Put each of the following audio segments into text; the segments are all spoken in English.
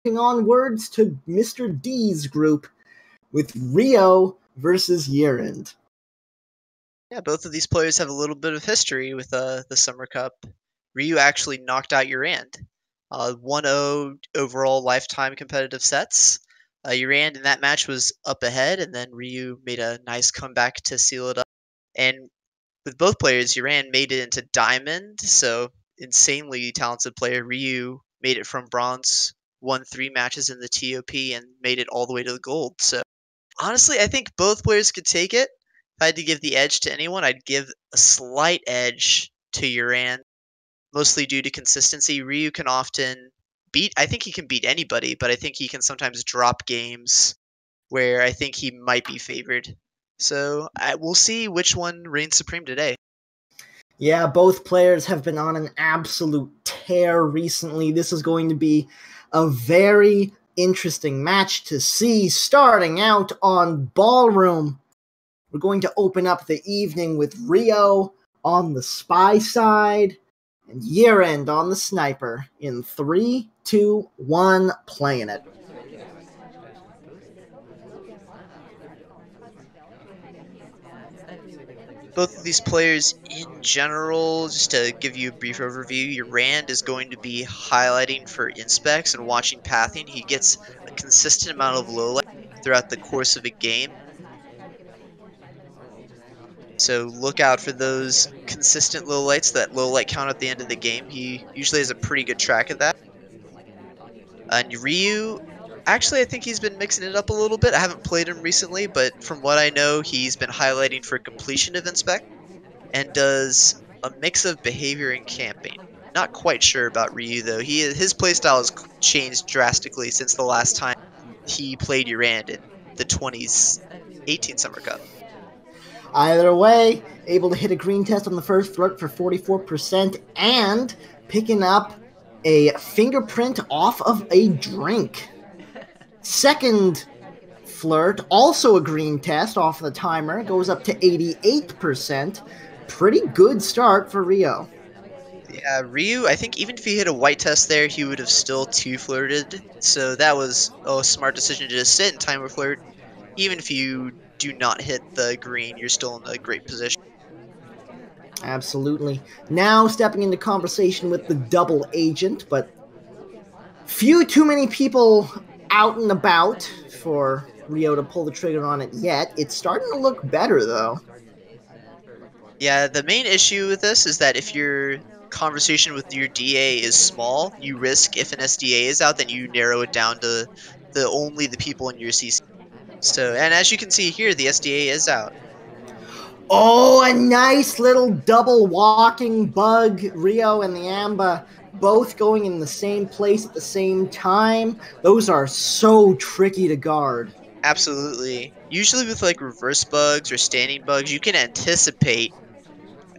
onwards to Mr. D's group with Ryooo versus YerAnd. Yeah, both of these players have a little bit of history with the Summer Cup. Ryooo actually knocked out YerAnd. 1-0 overall lifetime competitive sets. YerAnd in that match was up ahead, and then Ryooo made a nice comeback to seal it up. And with both players, YerAnd made it into Diamond, so insanely talented player. Ryooo made it from Bronze, won 3 matches in the TOP, and made it all the way to the Gold. So honestly, I think both players could take it. If I had to give the edge to anyone, I'd give a slight edge to YerAnd, mostly due to consistency. Ryooo can often I think he can beat anybody, but I think he can sometimes drop games where I think he might be favored. So we'll see which one reigns supreme today. Yeah, both players have been on an absolute tear recently. This is going to be a very interesting match to see. Starting out on Ballroom, we're going to open up the evening with Ryooo on the Spy side and YerAnd on the Sniper in 3, 2, 1, playing it. Both of these players in general, just to give you a brief overview, YerAnd is going to be highlighting for inspects and watching pathing. He gets a consistent amount of low light throughout the course of a game. So look out for those consistent low lights, that low light count at the end of the game. He usually has a pretty good track of that. And Ryooo, actually, I think he's been mixing it up a little bit. I haven't played him recently, but from what I know, he's been highlighting for completion of inspect and does a mix of behavior and camping. Not quite sure about Ryooo though. His playstyle has changed drastically since the last time he played YerAnd in the 2018 Summer Cup. Either way, able to hit a green test on the first flirt for 44% and picking up a fingerprint off of a drink. Second flirt, also a green test off the timer, goes up to 88%. Pretty good start for Ryooo. Yeah, Ryooo, I think even if he hit a white test there, he would have still 2-flirted. So that was a smart decision to just sit and timer flirt. Even if you do not hit the green, you're still in a great position. Absolutely. Now stepping into conversation with the double agent, but too many people out and about for Ryooo to pull the trigger on it yet. It's starting to look better, though. Yeah, the main issue with this is that if your conversation with your DA is small, you risk if an SDA is out, then you narrow it down to only the people in your CC. So, and as you can see here, the SDA is out. Oh, a nice little double walking bug. Ryooo and the Amba both going in the same place at the same time. Those are so tricky to guard. Absolutely. Usually with like reverse bugs or standing bugs, you can anticipate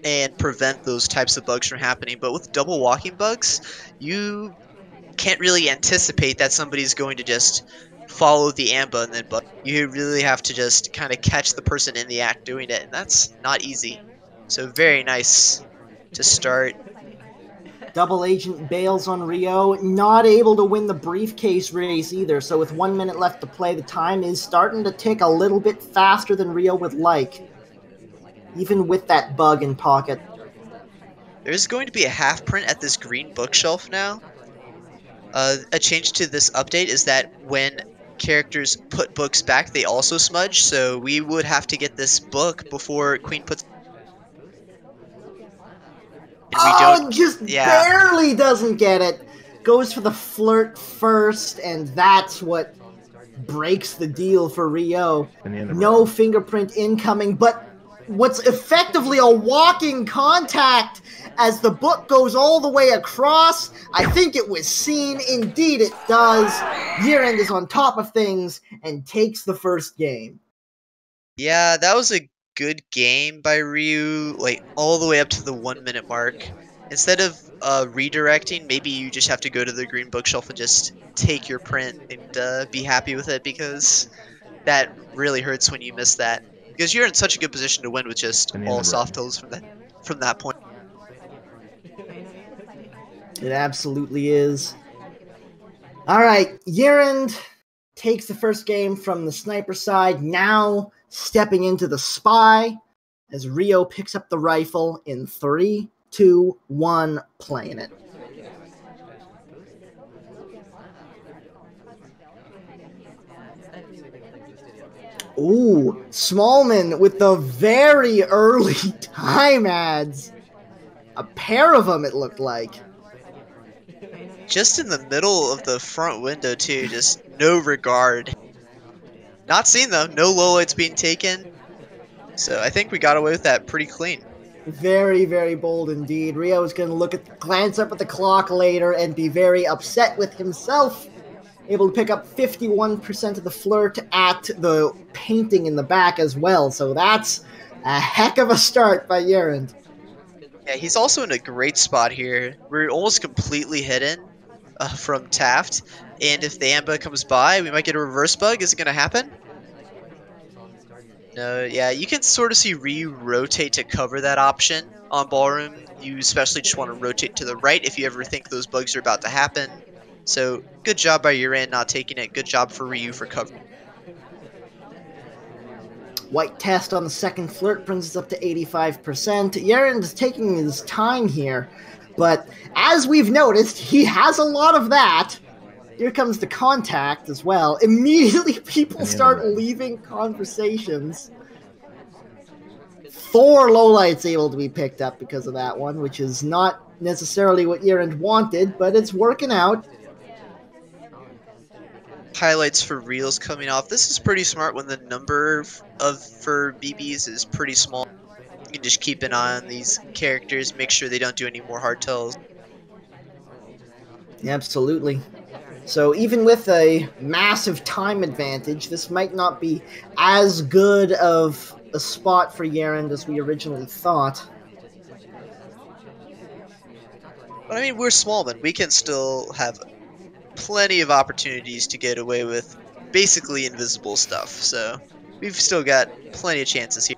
and prevent those types of bugs from happening. But with double walking bugs, you can't really anticipate that somebody's going to just follow the AMBA and then bug. You really have to just kind of catch the person in the act doing it, and that's not easy. So very nice to start. Double agent bails on Ryooo, not able to win the briefcase race either, so with 1 minute left to play, the time is starting to tick a little bit faster than Ryooo would like, even with that bug in pocket. There's going to be a half print at this green bookshelf now. A change to this update is that when characters put books back, they also smudge, so we would have to get this book before Queen puts. Barely doesn't get it. Goes for the flirt first, and that's what breaks the deal for Ryooo. No fingerprint incoming, but what's effectively a walking contact as the book goes all the way across. I think it was seen. Indeed it does. YerAnd is on top of things and takes the first game. Yeah, that was a good game by Ryooo, like all the way up to the 1 minute mark. Instead of redirecting, maybe you just have to go to the green bookshelf and just take your print and be happy with it, because that really hurts when you miss that. Because you're in such a good position to win with just all soft tills from that point. It absolutely is. All right, YerAnd takes the first game from the sniper side, now stepping into the spy as Ryooo picks up the rifle in 3, 2, 1, playing it. Ooh, Smallman with the very early time ads. A pair of them, it looked like. Just in the middle of the front window, too. Just no regard. Not seeing them. No low lights being taken. So I think we got away with that pretty clean. Very, very bold indeed. Ryooo is going to glance up at the clock later and be very upset with himself. Able to pick up 51% of the flirt at the painting in the back as well. So that's a heck of a start by YerAnd. Yeah, he's also in a great spot here. We're almost completely hidden from Taft. And if the Amba comes by, we might get a reverse bug. Is it going to happen? No, yeah, you can sort of see Ryooo rotate to cover that option on Ballroom. You especially just want to rotate to the right if you ever think those bugs are about to happen. So, good job by YerAnd not taking it. Good job for Ryooo for cover. White test on the second flirt brings us up to 85%. YerAnd is taking his time here, but as we've noticed, he has a lot of that. Here comes the contact as well. Immediately people start leaving conversations. 4 lowlights able to be picked up because of that one, which is not necessarily what YerAnd wanted, but it's working out. Highlights for reels coming off. This is pretty smart when the number for BBs is pretty small. You can just keep an eye on these characters, make sure they don't do any more hardtails. Absolutely. So even with a massive time advantage, this might not be as good of a spot for YerAnd as we originally thought. But I mean, we're Smallman. We can still have plenty of opportunities to get away with basically invisible stuff. So we've still got plenty of chances here.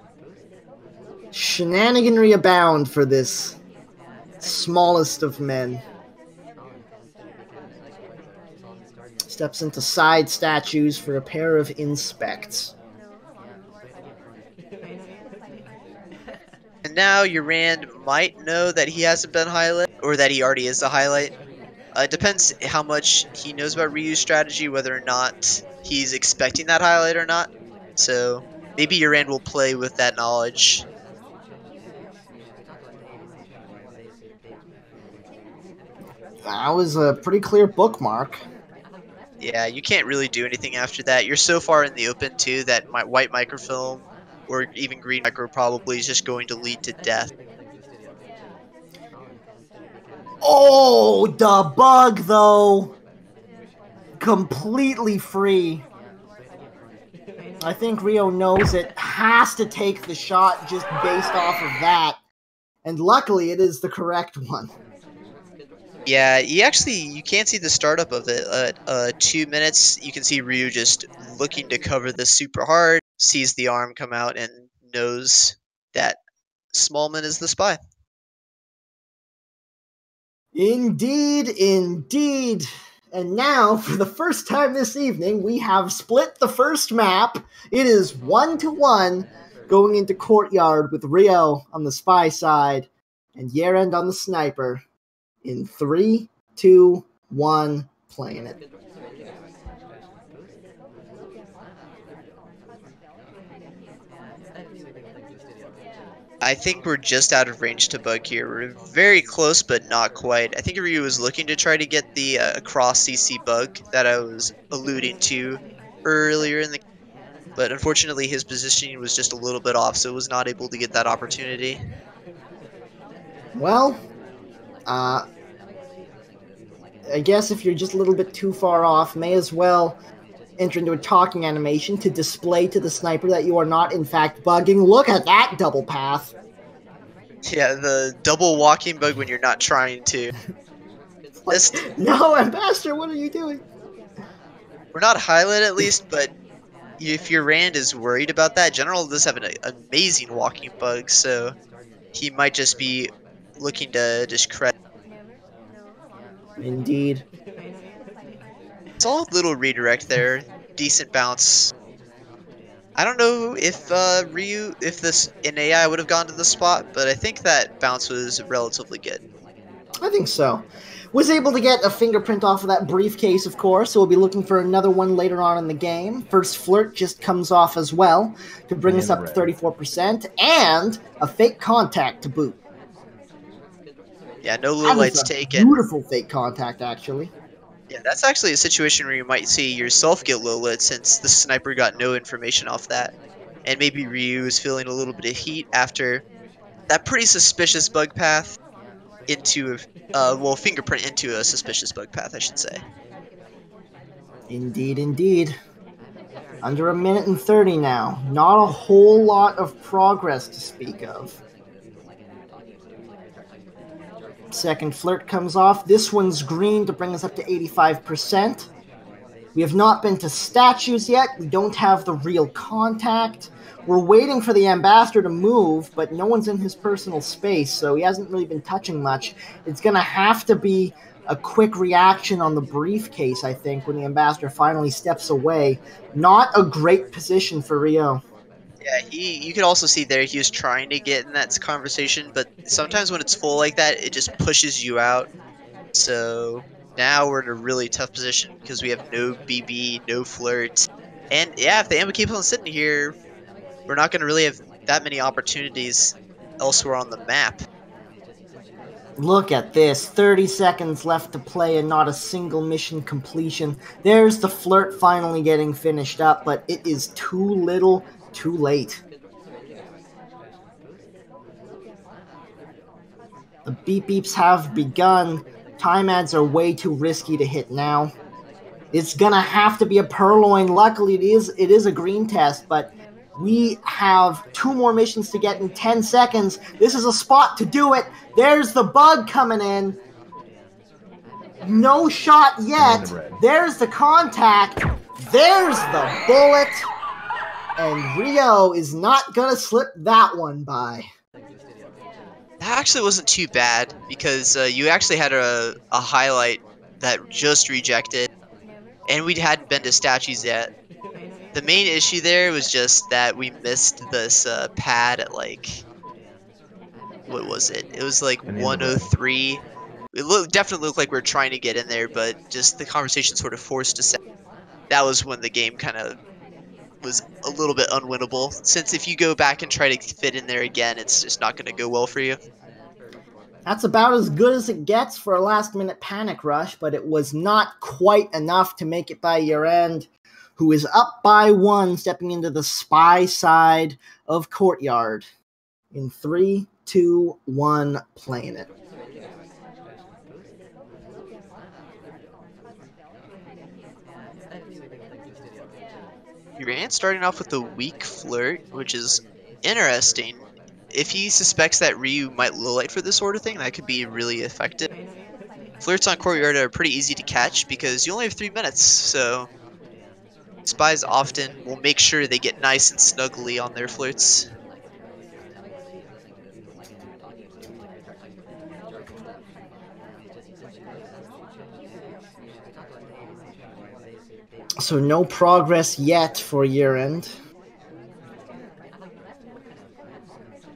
Shenaniganry abound for this smallest of men. Steps into side statues for a pair of inspects. And now YerAnd might know that he hasn't been highlight, or that he already is a highlight. It depends how much he knows about Ryuu's strategy, whether or not he's expecting that highlight or not. So maybe YerAnd will play with that knowledge. That was a pretty clear bookmark. Yeah, you can't really do anything after that. You're so far in the open, too, that my white microfilm or even green micro probably is just going to lead to death. Oh, the bug, though. Completely free. I think Ryooo knows it. Has to take the shot just based off of that. And luckily, it is the correct one. Yeah, you can't see the startup of it. At 2 minutes, you can see Ryooo just looking to cover this super hard, sees the arm come out, and knows that Smallman is the spy. Indeed, indeed. And now, for the first time this evening, we have split the first map. It is 1-1 going into Courtyard with Ryooo on the spy side and YerAnd on the sniper. In 3, 2, 1, playing it. I think we're just out of range to bug here. We're very close, but not quite. I think Ryooo was looking to try to get the cross CC bug that I was alluding to earlier in the game, but unfortunately his positioning was just a little bit off, so was not able to get that opportunity. Well, I guess if you're just a little bit too far off, may as well enter into a talking animation to display to the sniper that you are not, in fact, bugging. Look at that double path. Yeah, the double walking bug when you're not trying to. Like, no, Ambassador, what are you doing? We're not highlight at least, but if YerAnd is worried about that, General does have an amazing walking bug, so he might just be looking to discredit. Indeed. Solid little redirect there. Decent bounce. I don't know if Ryooo, if this in AI would have gone to the spot, but I think that bounce was relatively good. I think so. Was able to get a fingerprint off of that briefcase, of course, so we'll be looking for another one later on in the game. First flirt just comes off as well to bring us up to 34%, and a fake contact to boot. Yeah, no low lights taken. Beautiful fake contact, actually. Yeah, that's actually a situation where you might see yourself get low lit since the sniper got no information off that. And maybe Ryooo is feeling a little bit of heat after that pretty suspicious bug path into, well, fingerprint into a suspicious bug path, I should say. Indeed, indeed. Under a minute and 30 now. Not a whole lot of progress to speak of. Second flirt comes off. This one's green to bring us up to 85%. We have not been to statues yet. We don't have the real contact. We're waiting for the ambassador to move, but no one's in his personal space, so he hasn't really been touching much. It's going to have to be a quick reaction on the briefcase, I think, when the ambassador finally steps away. Not a great position for Ryooo. Yeah, you could also see there he was trying to get in that conversation, but sometimes when it's full like that, it just pushes you out. So now we're in a really tough position because we have no BB, no flirt. And yeah, if the ammo keeps on sitting here, we're not going to really have that many opportunities elsewhere on the map. Look at this. 30 seconds left to play and not a single mission completion. There's the flirt finally getting finished up, but it is too little, too late. The beep beeps have begun. Time ads are way too risky to hit now. It's gonna have to be a purloin. Luckily, it is a green test, but we have 2 more missions to get in 10 seconds. This is a spot to do it. There's the bug coming in. No shot yet. There's the contact. There's the bullet. And Ryooo is not going to slip that one by. That actually wasn't too bad because you actually had a highlight that just rejected. And we hadn't been to statues yet. The main issue there was just that we missed this pad at like, what was it? It was like 103. It definitely looked like we were trying to get in there, but just the conversation sort of forced us out. That was when the game kind of was a little bit unwinnable, since if you go back and try to fit in there again, it's just not going to go well for you. That's about as good as it gets for a last-minute panic rush, but it was not quite enough to make it by YerAnd, who is up by 1, stepping into the spy side of Courtyard. In 3, 2, 1, playing it. YerAnd starting off with a weak flirt, which is interesting. If he suspects that Ryooo might low light for this sort of thing, that could be really effective. Flirts on Courtyard are pretty easy to catch because you only have 3 minutes, so spies often will make sure they get nice and snuggly on their flirts. So no progress yet for YerAnd.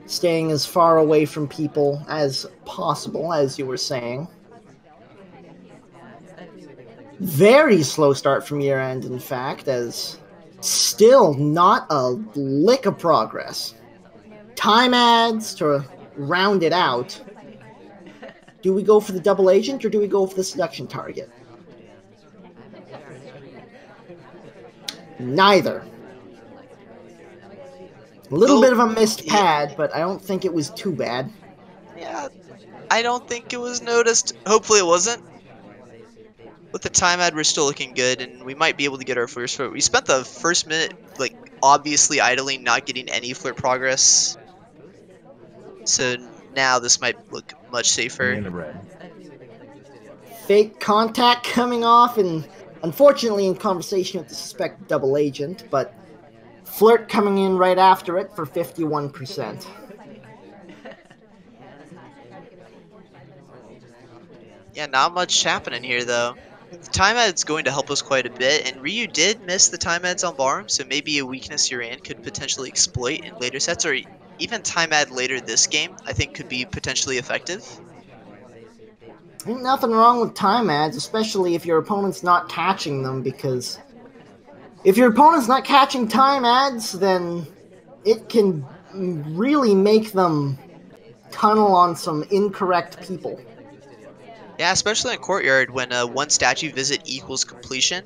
Staying as far away from people as possible, as you were saying. Very slow start from YerAnd, in fact, as still not a lick of progress. Time ads to round it out. Do we go for the double agent or do we go for the seduction target? Neither. A little bit of a missed pad, but I don't think it was too bad. Yeah, I don't think it was noticed. Hopefully it wasn't. With the time ad, we're still looking good, and we might be able to get our first flirt. We spent the first minute, like, obviously idling, not getting any flirt progress. So now this might look much safer. Fake contact coming off, and unfortunately in conversation with the suspected double agent, but flirt coming in right after it for 51%. Yeah, not much happening here, though. The time ad's going to help us quite a bit, and Ryooo did miss the time ads on Barm, so maybe a weakness YerAnd could potentially exploit in later sets, or even time ad later this game, I think could be potentially effective. Ain't nothing wrong with time ads, especially if your opponent's not catching them, because if your opponent's not catching time ads, then it can really make them tunnel on some incorrect people. Yeah, especially in Courtyard, when one statue visit equals completion,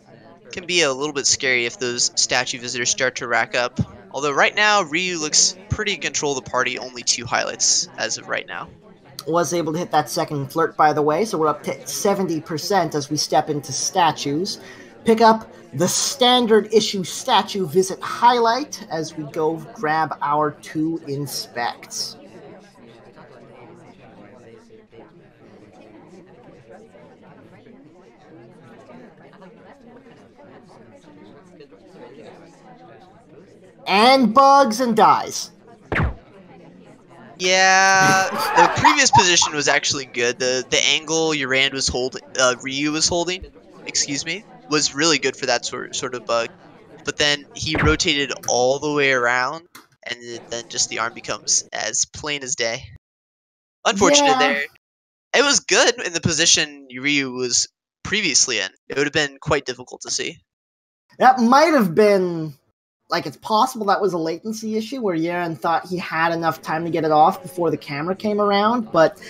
can be a little bit scary if those statue visitors start to rack up. Although right now, Ryooo looks pretty control of the party, only 2 highlights as of right now. Was able to hit that second flirt, by the way, so we're up to 70% as we step into statues. Pick up the standard issue statue visit highlight as we go grab our 2 inspects. And bugs and dies. Yeah, the previous position was actually good. The angle YerAnd was holding, Ryooo was holding, excuse me, was really good for that sort of bug. But then he rotated all the way around, and then just the arm becomes as plain as day. Unfortunate there. It was good in the position Ryooo was previously in. It would have been quite difficult to see. That might have been, like, it's possible that was a latency issue where YerAnd thought he had enough time to get it off before the camera came around, but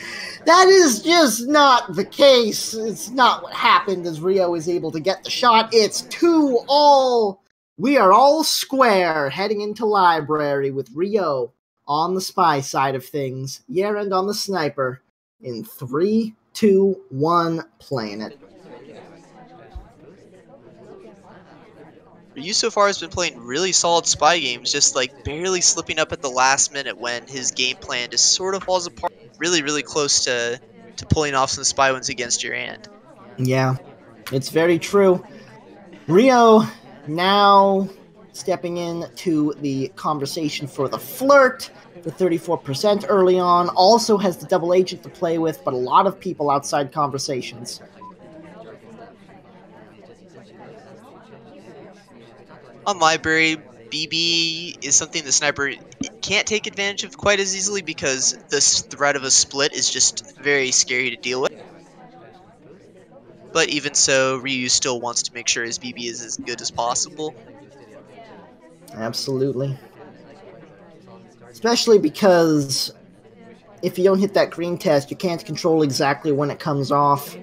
that is just not the case. It's not what happened as Ryooo is able to get the shot. It's 2-all. We are all square heading into library with Ryooo on the spy side of things, YerAnd on the sniper. In 3, 2, 1, playing it. Ryooo so far has been playing really solid spy games, just like barely slipping up at the last minute when his game plan just sort of falls apart. Really, really close to pulling off some spy wins against YerAnd. Yeah, it's very true. Ryooo now stepping into the conversation for the flirt. For 34% early on, also has the double agent to play with, but a lot of people outside conversations. On library, BB is something the sniper can't take advantage of quite as easily because this threat of a split is just very scary to deal with. But even so, Ryooo still wants to make sure his BB is as good as possible. Absolutely. Especially because if you don't hit that green test, you can't control exactly when it comes off.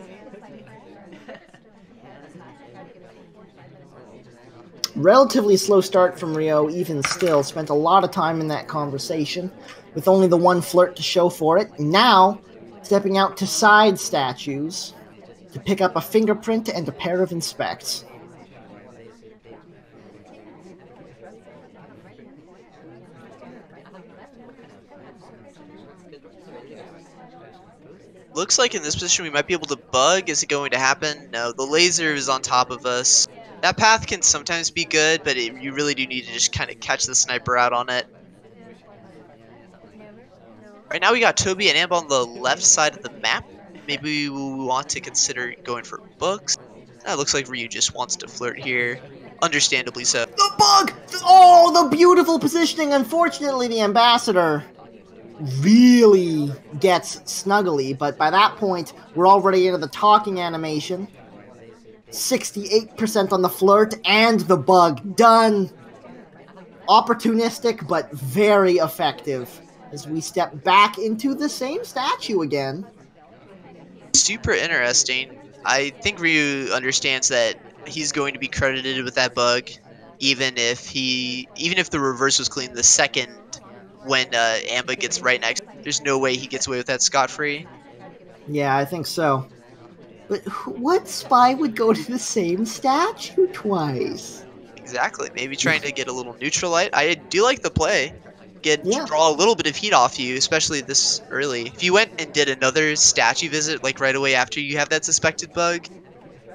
Relatively slow start from Ryooo, even still. Spent a lot of time in that conversation, with only the 1 flirt to show for it. Now, stepping out to side statues to pick up a fingerprint and a pair of inspects. Looks like in this position we might be able to bug. Is it going to happen? No, the laser is on top of us. That path can sometimes be good, but you really do need to just kind of catch the sniper out on it. Right now we got Toby and Amber on the left side of the map. Maybe we want to consider going for books. That looks like Ryooo just wants to flirt here. Understandably so. The bug! Oh, the beautiful positioning. Unfortunately, the ambassador really gets snuggly, but by that point, we're already into the talking animation. 68% on the flirt and the bug. Done. Opportunistic, but very effective. As we step back into the same statue again. Super interesting. I think Ryooo understands that he's going to be credited with that bug, even if the reverse was clean the second when Amba gets right next. There's no way he gets away with that scot-free. Yeah, I think so. But what spy would go to the same statue twice? Exactly. Maybe trying to get a little neutralite. I do like the play. Yeah. Draw a little bit of heat off you, especially this early. If you went and did another statue visit, like right away after you have that suspected bug,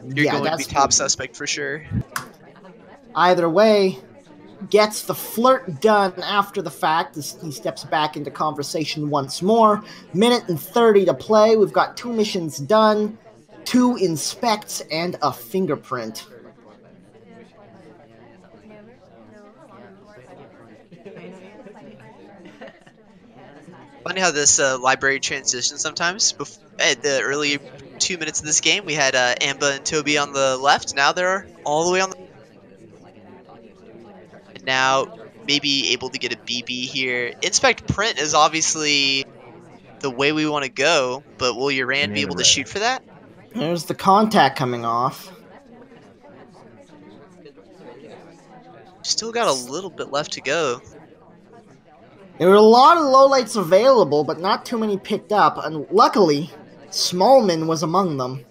you're going to be top suspect for sure. Either way, gets the flirt done after the fact as he steps back into conversation once more. Minute and 30 to play. We've got 2 missions done. 2 inspects, and a fingerprint. Funny how this library transitions sometimes. At the early 2 minutes of this game, we had Amba and Toby on the left. Now they're all the way on the... And now maybe able to get a BB here. Inspect print is obviously the way we want to go, but will YerAnd be able to shoot for that? There's the contact coming off. Still got a little bit left to go. There were a lot of lowlights available, but not too many picked up, and luckily, Smallman was among them.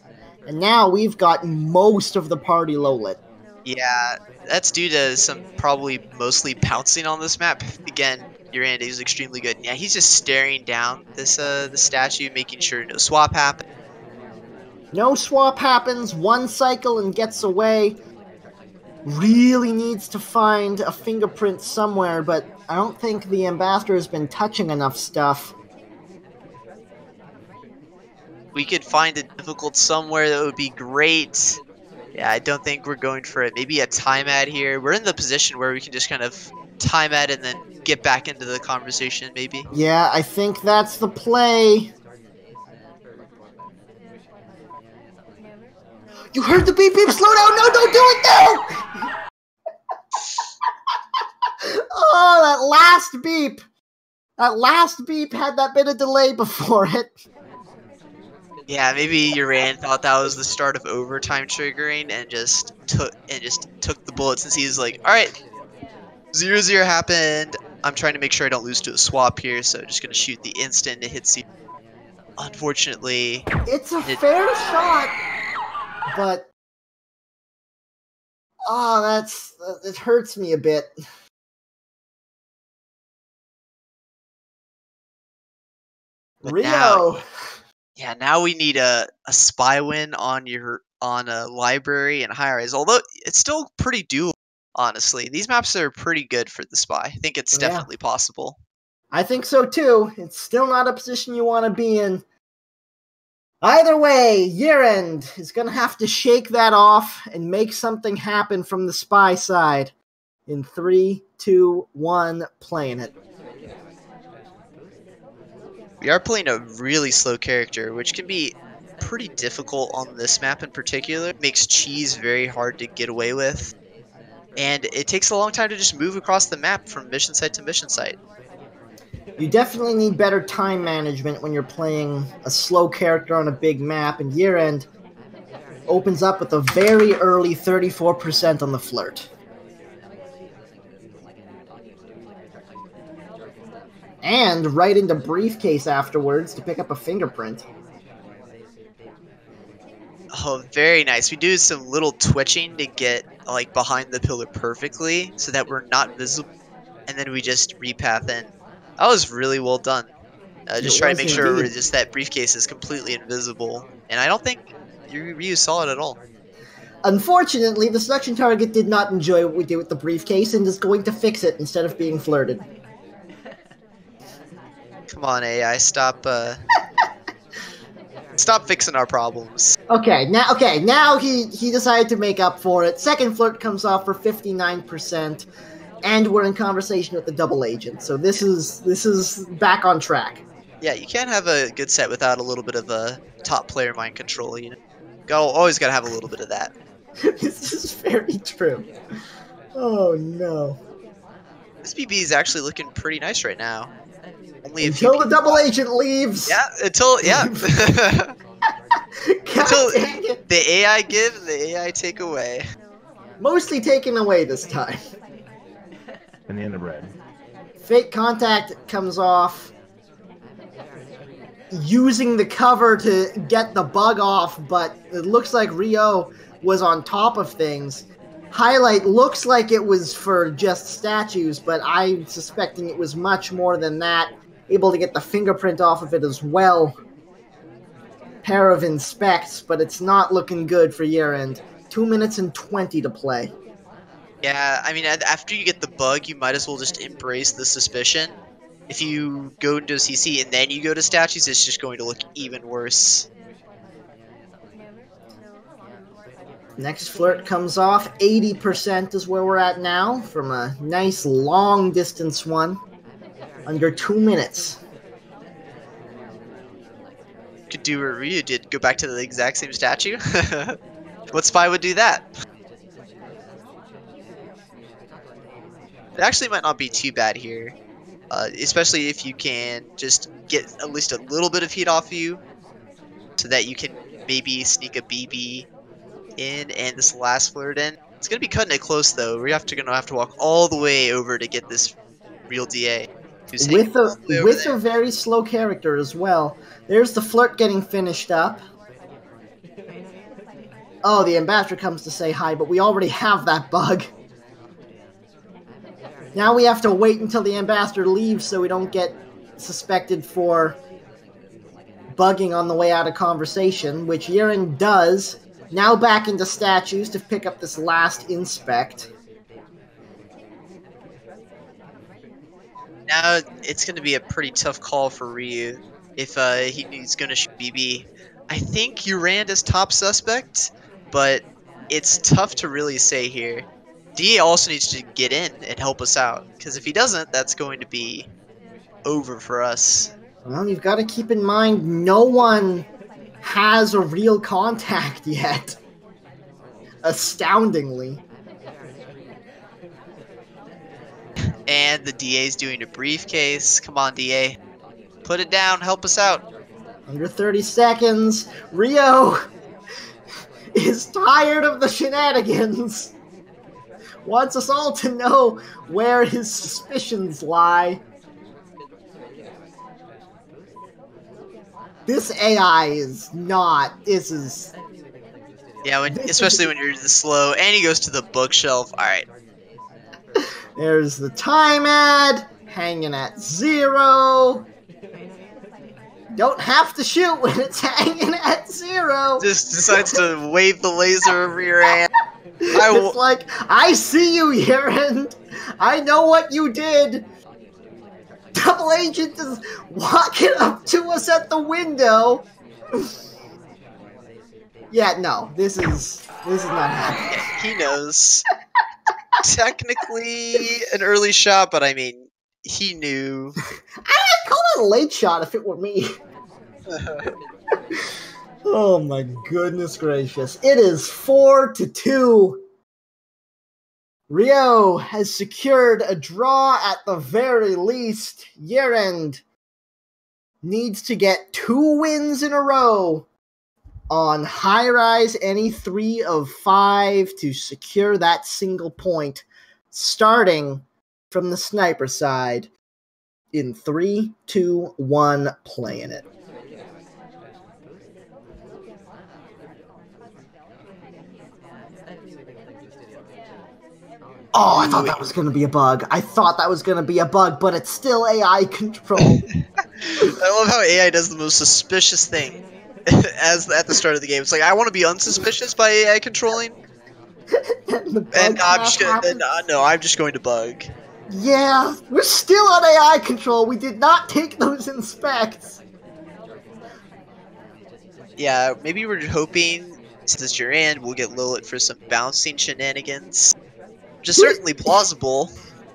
And now we've got most of the party lowlit. Yeah, that's due to some probably mostly pouncing on this map. Again, YerAnd is extremely good. Yeah, he's just staring down this the statue, making sure no swap happens. No swap happens, one cycle and gets away. Really needs to find a fingerprint somewhere, but I don't think the ambassador has been touching enough stuff. We could find it difficult somewhere, that would be great. Yeah, I don't think we're going for it. Maybe a time ad here. We're in the position where we can just kind of time ad and then get back into the conversation, maybe. Yeah, I think that's the play. You heard the beep beep, slow down, no, don't do it now! Oh, that last beep. That last beep had that bit of delay before it. Yeah, maybe YerAnd thought that was the start of overtime triggering and just took the bullets, and he's like, all right, 0-0 happened. I'm trying to make sure I don't lose to a swap here, so just gonna shoot the instant it hits you. Unfortunately, it's a fair shot, but oh, it hurts me a bit. But Ryooo. Now we need a spy win on a library and high rise. Although it's still pretty doable, honestly. These maps are pretty good for the spy. I think it's definitely possible. I think so too. It's still not a position you want to be in. Either way, YerAnd is going to have to shake that off and make something happen from the spy side. In 3, 2, 1, playing it. We are playing a really slow character, which can be pretty difficult on this map in particular. It makes cheese very hard to get away with. And it takes a long time to just move across the map from mission site to mission site. You definitely need better time management when you're playing a slow character on a big map, and YerAnd opens up with a very early 34% on the flirt. And right into briefcase afterwards to pick up a fingerprint. Oh, very nice. We do some little twitching to get like behind the pillar perfectly so that we're not visible, and then we just repath in. That was really well done. Just trying to make sure that briefcase is completely invisible, and I don't think Ryooo saw it at all. Unfortunately, the selection target did not enjoy what we did with the briefcase and is going to fix it instead of being flirted. Come on, AI, stop fixing our problems. Okay, now he decided to make up for it. Second flirt comes off for 59%, and we're in conversation with the double agent. So this is back on track. Yeah, you can't have a good set without a little bit of a top player mind control, you know. Always gotta have a little bit of that. This is very true. Oh no. This BB is actually looking pretty nice right now. Only until the double agent leaves. Yeah, until the AI give and the AI take away. Mostly taken away this time. And the end of red. Fake contact comes off. Using the cover to get the bug off, but it looks like Ryooo was on top of things. Highlight looks like it was for just statues, but I'm suspecting it was much more than that. Able to get the fingerprint off of it as well. Pair of inspects, but it's not looking good for YerAnd. 2 minutes and 20 to play. Yeah, I mean, after you get the bug, you might as well just embrace the suspicion. If you go into a CC and then you go to statues, it's just going to look even worse. Next flirt comes off. 80% is where we're at now from a nice long distance one. Under 2 minutes. Could do what Ryooo did, go back to the exact same statue. What spy would do that? It actually might not be too bad here. Especially if you can just get at least a little bit of heat off you, so that you can maybe sneak a BB in and this last flirt in. It's gonna be cutting it close though. We're gonna have to walk all the way over to get this real DA, who's hanging all the way over there. A very slow character as well. There's the flirt getting finished up. Oh, the ambassador comes to say hi, but we already have that bug. Now we have to wait until the ambassador leaves so we don't get suspected for bugging on the way out of conversation, which YerAnd does. Now back into statues to pick up this last inspect. Now it's going to be a pretty tough call for Ryooo if he's going to shoot BB. I think YerAnd is top suspect, but it's tough to really say here. DA also needs to get in and help us out, because if he doesn't, that's going to be over for us. Well, you've got to keep in mind, no one has a real contact yet. Astoundingly. And the DA's doing a briefcase. Come on, DA. Put it down. Help us out. Under 30 seconds. Ryooo is tired of the shenanigans. Wants us all to know where his suspicions lie. This AI is not. This is. Yeah, especially when you're this slow. And he goes to the bookshelf. Alright. There's the time ad. Hanging at 0. Don't have to shoot when it's hanging at 0. Just decides to wave the laser over your hand. It's like, I see you, YerAnd. I know what you did. Double Agent is walking up to us at the window. Yeah, no, this is not happening. Yeah, he knows. Technically an early shot, but I mean, he knew. I'd call it a late shot if it were me. Oh my goodness gracious. It is 4-2. Ryooo has secured a draw at the very least. YerAnd needs to get 2 wins in a row on high rise any 3 of 5 to secure that single point, starting from the sniper side in 3, 2, 1, playing it. Oh, I thought that was going to be a bug. But it's still AI control. I love how AI does the most suspicious thing as at the start of the game. It's like, I want to be unsuspicious by AI controlling. And I'm just going to bug. Yeah, we're still on AI control. We did not take those inspects. Yeah, maybe we're hoping, since it's YerAnd, we'll get Lilith for some bouncing shenanigans. Which is certainly plausible.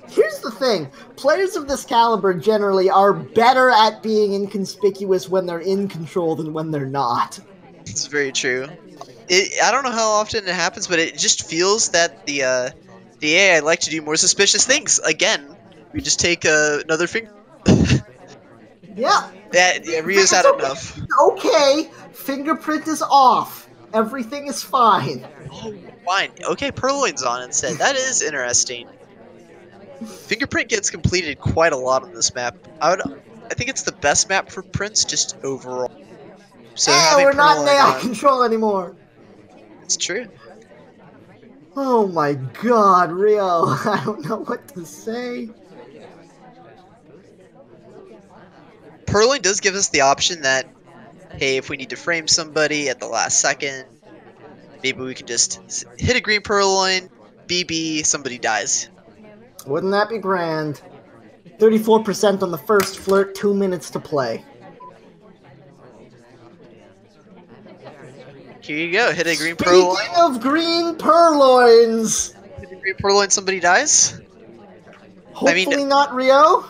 Here's the thing. Players of this caliber generally are better at being inconspicuous when they're in control than when they're not. It's very true. I don't know how often it happens, but it just feels that the AI like to do more suspicious things. Again, we just take another finger. Yeah. Ryoo's had enough. Okay, fingerprint is off. Everything is fine. Oh, fine. Okay, Purloin's on instead. That is interesting. Fingerprint gets completed quite a lot on this map. I think it's the best map for prints just overall. So we're not in AI control anymore. It's true. Oh my god, Ryooo. I don't know what to say. Purloin does give us the option that, hey, if we need to frame somebody at the last second, maybe we can just hit a green Purloin, BB, somebody dies. Wouldn't that be grand? 34% on the first flirt, 2 minutes to play. Here you go. Hit a green Speaking purloin. of green purloins, Hit a green purloin, somebody dies. hopefully not Ryooo.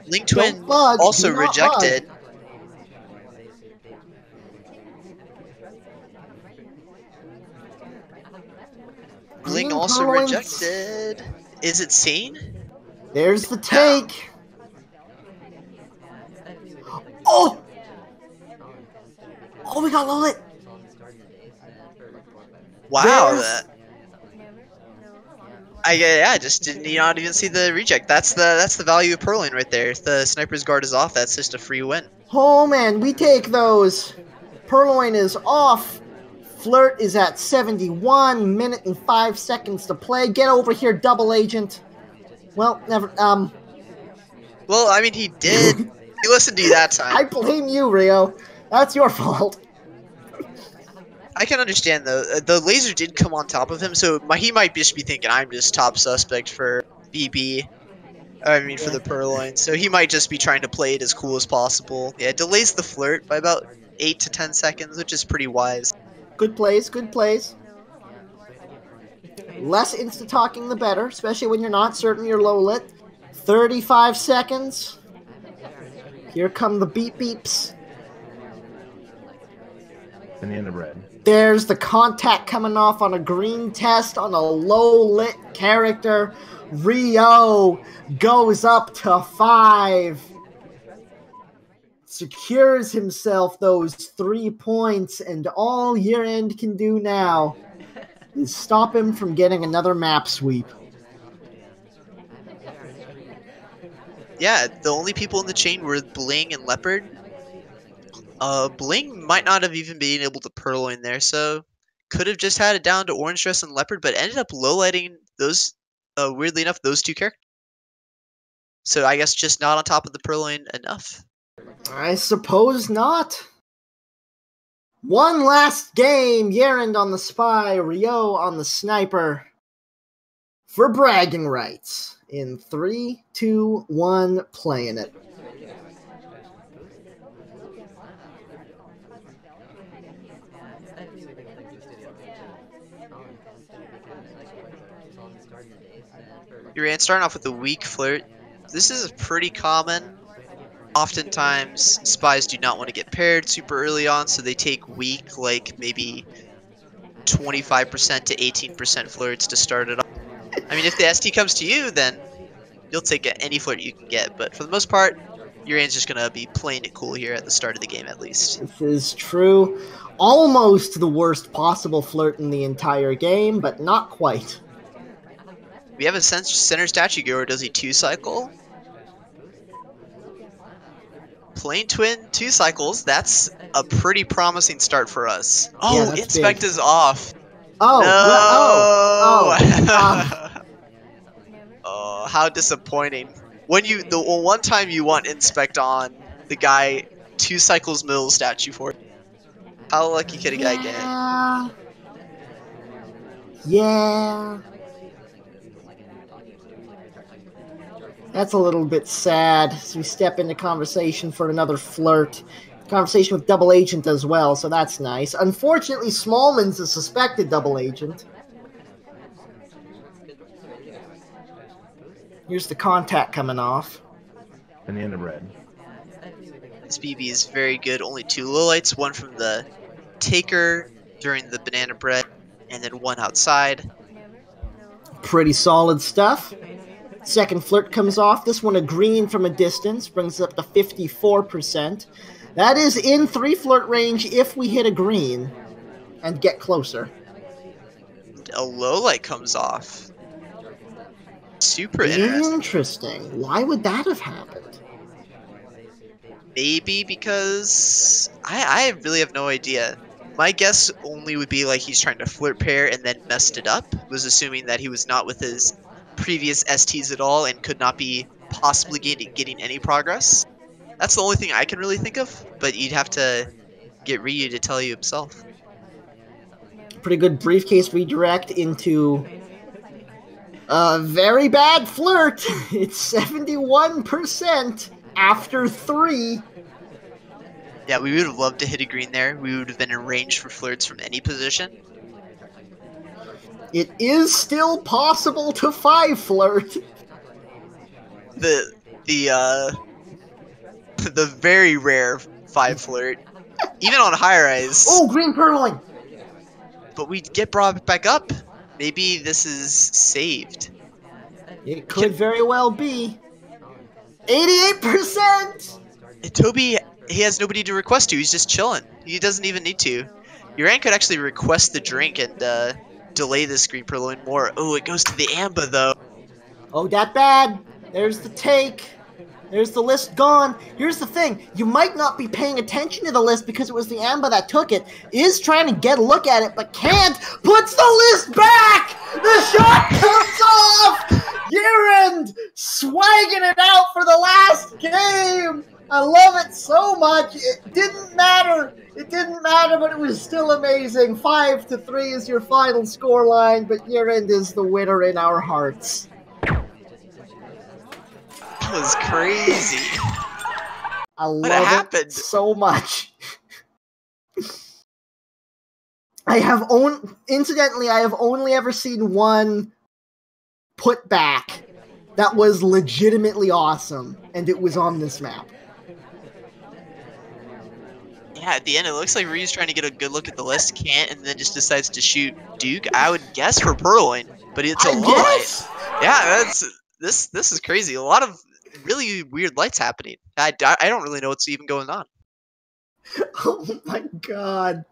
Link Don't Twin budge, also do not rejected. Bling Green also purloins. rejected. Is it sane? There's the take. Oh! Oh, we got Lolit. Wow. There's- I just did not even see the reject. That's the value of purloin right there. If the sniper's guard is off, that's just a free win. Oh man, we take those. Purloin is off. Flirt is at 71 minute and 5 seconds to play. Get over here, double agent. Well, never. Well, I mean, he did. He listened to you that time. I blame you, Ryooo. That's your fault. I can understand though. The laser did come on top of him, so he might just be thinking I'm just top suspect for BB. I mean, for the purloin. So he might just be trying to play it as cool as possible. Yeah, it delays the flirt by about 8 to 10 seconds, which is pretty wise. Good plays, good plays. Less insta-talking the better, especially when you're not certain you're low lit. 35 seconds. Here come the beep beeps. Banana bread. There's the contact coming off on a green test on a low lit character. Ryooo goes up to 5. Secures himself those 3 points, and all YerAnd can do now is stop him from getting another map sweep. Yeah, the only people in the chain were Bling and Leopard. Bling might not have even been able to purloin there, so could have just had it down to Orange Dress and Leopard, but ended up lowlighting those, weirdly enough, those two characters. So I guess just not on top of the purloin enough. I suppose not. One last game. YerAnd on the spy, Ryooo on the sniper. For bragging rights. In 3, 2, 1, playing it. YerAnd starting off with a weak flirt. This is pretty common. Oftentimes, spies do not want to get paired super early on, so they take weak, like maybe 25% to 18% flirts to start it off. I mean, if the ST comes to you, then you'll take any flirt you can get, but for the most part, YerAnd's just going to be playing it cool here at the start of the game, at least. This is true. Almost the worst possible flirt in the entire game, but not quite. We have a center statue go, or does he 2-cycle? Plain Twin 2 cycles, that's a pretty promising start for us. Oh, Yeah, Inspect big. is off. Oh, No! Oh, how disappointing. When the one time you want Inspect on, the guy 2 cycles middle statue for it. How lucky could a guy get? Yeah. That's a little bit sad as we step into conversation for another flirt. Conversation with Double Agent as well, so that's nice. Unfortunately, Smallman's a suspected Double Agent. Here's the contact coming off. Banana bread. This BB is very good. Only 2 lowlights, one from the Taker during the banana bread, and then one outside. Pretty solid stuff. Second flirt comes off. This one a green from a distance. Brings it up to 54%. That is in 3 flirt range if we hit a green and get closer. A lowlight comes off. Super interesting. Interesting. Why would that have happened? Maybe because I really have no idea. My guess only would be like he's trying to flirt pair and then messed it up. Was assuming that he was not with his previous STs at all and could not be possibly getting any progress. That's the only thing I can really think of, but you'd have to get Ryooo to tell you himself. Pretty good briefcase redirect into a very bad flirt. It's 71% after 3. Yeah, we would have loved to hit a green there. We would have been in range for flirts from any position. It is still possible to 5 flirt. The the very rare 5 flirt, even on high rise. Oh, green purloin. But we get brought back up. Maybe this is saved. It could very well be. 88%. Toby, he has nobody to request to. He's just chilling. He doesn't even need to. YerAnd could actually request the drink and delay this green purloin more. Oh, it goes to the Amba though. Oh, that bad. There's the take. There's the list gone. Here's the thing. You might not be paying attention to the list because it was the Amba that took it. Is trying to get a look at it, but can't. Puts the list back! The shot comes off! YerAnd swagging it out for the last game! I love it so much. It didn't matter. It didn't matter, but it was still amazing. 5-3 is your final scoreline, but YerAnd is the winner in our hearts. That was crazy. I love it so much. Incidentally, I have only ever seen one put back that was legitimately awesome, and it was on this map. Yeah, at the end, it looks like Ryoo's trying to get a good look at the list, can't, and then just decides to shoot Duke. I would guess for purloin, but it's a light. Yeah, this is crazy. A lot of really weird lights happening. I don't really know what's even going on. Oh my god.